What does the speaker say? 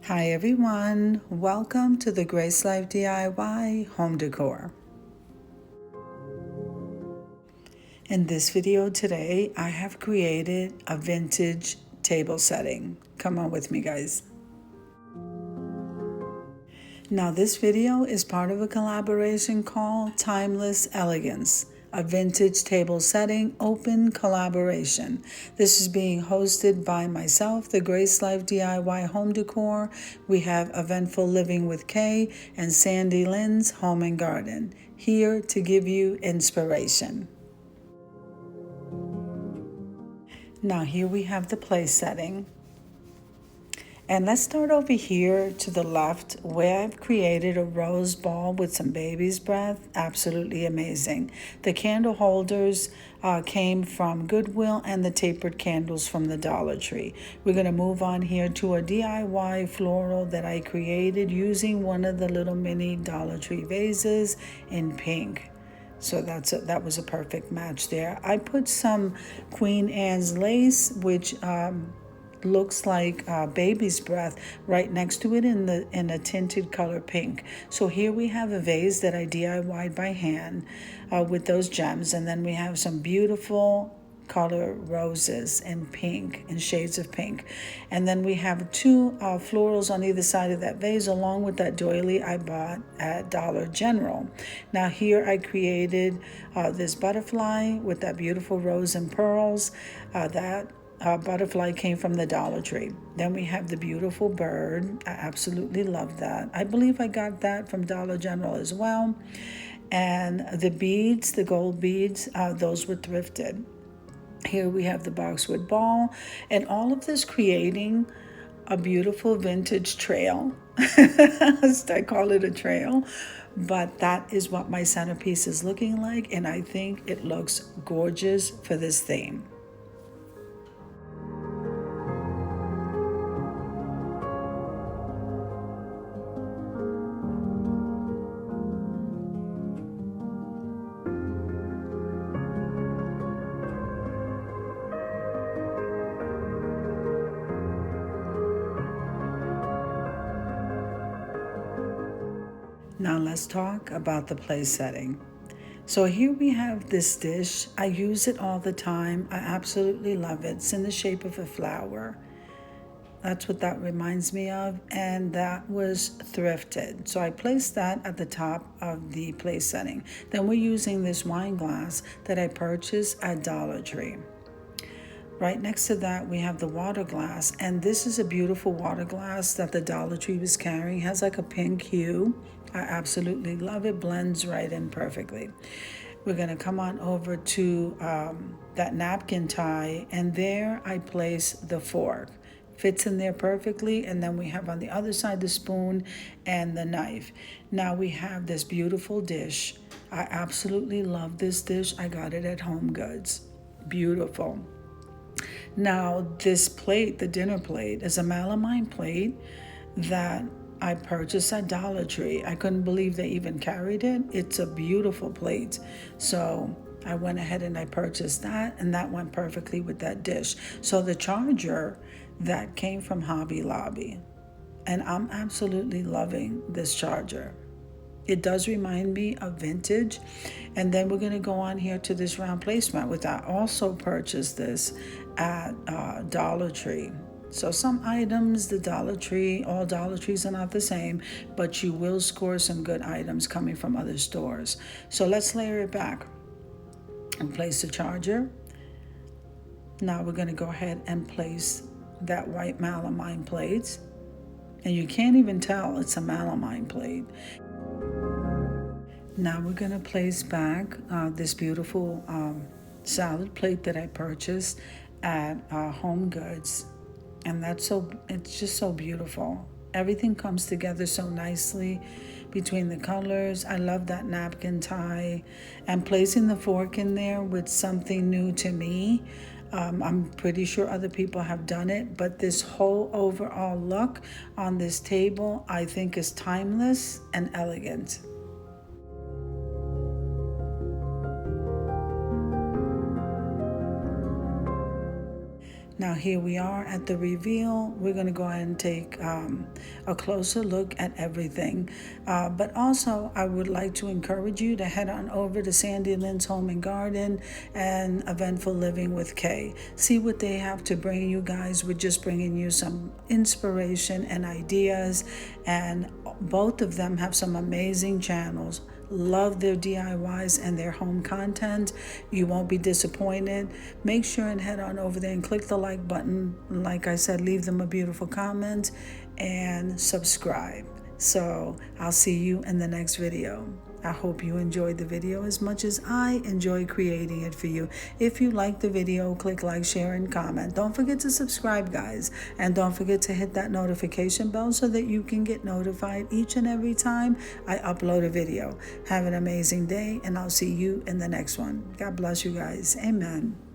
Hi everyone, welcome to the Grace Life DIY Home Decor. In this video today, I have created a vintage table setting. Come on with me, guys. Now this video is part of a collaboration called Timeless Elegance, a vintage table setting open collaboration. This is being hosted by myself, the Grace Life DIY Home Decor. We have Eventful Living with Kay and Sandy Lynn's Home and Garden, here to give you inspiration. Now here we have the place setting. And let's start over here to the left where I've created a rose ball with some baby's breath. Absolutely amazing. The candle holders came from Goodwill and the tapered candles from the Dollar Tree. We're going to move on here to a DIY floral that I created using one of the little mini Dollar Tree vases in pink. So that was a perfect match there. I put some Queen Anne's lace, which looks like baby's breath right next to it in a tinted color pink. So here we have a vase that I DIY'd by hand with those gems, and then we have some beautiful color roses in pink, in shades of pink, and then we have two florals on either side of that vase, along with that doily I bought at Dollar General. Now here I created this butterfly with that beautiful rose and pearls. That butterfly came from the Dollar Tree. Then we have the beautiful bird. I absolutely love that. I believe I got that from Dollar General as well. And the beads, the gold beads, those were thrifted. Here we have the boxwood ball, and all of this creating a beautiful vintage trail. I call it a trail, but that is what my centerpiece is looking like, and I think it looks gorgeous for this theme. Now let's talk about the place setting. So here we have this dish. I use it all the time. I absolutely love it. It's in the shape of a flower. That's what that reminds me of, and that was thrifted. So I placed that at the top of the place setting. Then we're using this wine glass that I purchased at Dollar Tree. Right next to that, we have the water glass, and this is a beautiful water glass that the Dollar Tree was carrying. It has like a pink hue. I absolutely love it. Blends right in perfectly. We're going to come on over to that napkin tie, and there I place the fork. Fits in there perfectly, and then we have on the other side the spoon and the knife. Now we have this beautiful dish. I absolutely love this dish. I got it at Home Goods. Beautiful. Now, this plate, the dinner plate, is a melamine plate that I purchased at Dollar Tree. I couldn't believe they even carried it. It's a beautiful plate. So I went ahead and I purchased that, and that went perfectly with that dish. So the charger that came from Hobby Lobby, and I'm absolutely loving this charger. It does remind me of vintage. And then we're going to go on here to this round placemat, which I also purchased this at Dollar Tree. So some items, the Dollar Tree, all Dollar Trees are not the same, but you will score some good items coming from other stores. So let's layer it back and place the charger. Now we're going to go ahead and place that white melamine plate. And you can't even tell it's a melamine plate. Now we're going to place back this beautiful salad plate that I purchased at Home Goods. And it's just so beautiful. Everything comes together so nicely between the colors. I love that napkin tie. And placing the fork in there with something new to me. I'm pretty sure other people have done it, but this whole overall look on this table I think is timeless and elegant. Now here we are at the reveal. We're going to go ahead and take a closer look at everything. But also, I would like to encourage you to head on over to Sandy Lynn's Home and Garden and Eventful Living with Kay. See what they have to bring you guys. We're just bringing you some inspiration and ideas. And both of them have some amazing channels. Love their DIYs and their home content. You won't be disappointed. Make sure and head on over there and click the like button. Like I said, leave them a beautiful comment and subscribe. So I'll see you in the next video. I hope you enjoyed the video as much as I enjoy creating it for you. If you like the video, click like, share, and comment. Don't forget to subscribe, guys. And don't forget to hit that notification bell so that you can get notified each and every time I upload a video. Have an amazing day, and I'll see you in the next one. God bless you guys. Amen.